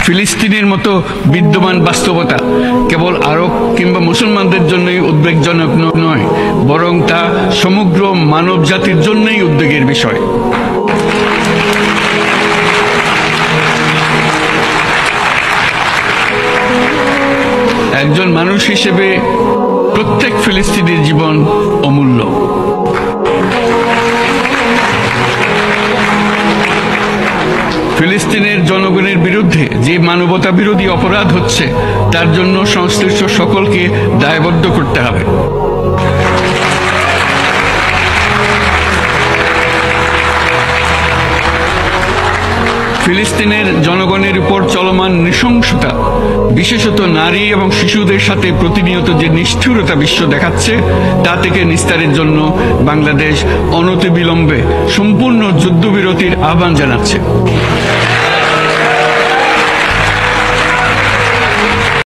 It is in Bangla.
ফিলিস্তিনের মতো বিদ্যমান বাস্তবতা কেবল আরব কিংবা মুসলমানদের জন্যই উদ্বেগজনক নয়, বরং তা সমগ্র মানব জাতির জন্যই উদ্বেগের বিষয়। একজন মানুষ হিসেবে প্রত্যেক ফিলিস্তিনির জীবন অমূল্য। ফিলিস্তিনের জনগণের বিরুদ্ধে যে মানবতা বিরোধী অপরাধ হচ্ছে তার জন্য সংশ্লিষ্ট সকলকে দায়বদ্ধ করতে হবে। ফিলিস্তিনের জনগণের উপর চলমান নৃশংসতা, বিশেষত নারী এবং শিশুদের সাথে প্রতিনিয়ত যে নিষ্ঠুরতা বিশ্ব দেখাচ্ছে, তা থেকে নিস্তারের জন্য বাংলাদেশ অনতিবিলম্বে সম্পূর্ণ যুদ্ধবিরতির আহ্বান জানাচ্ছে।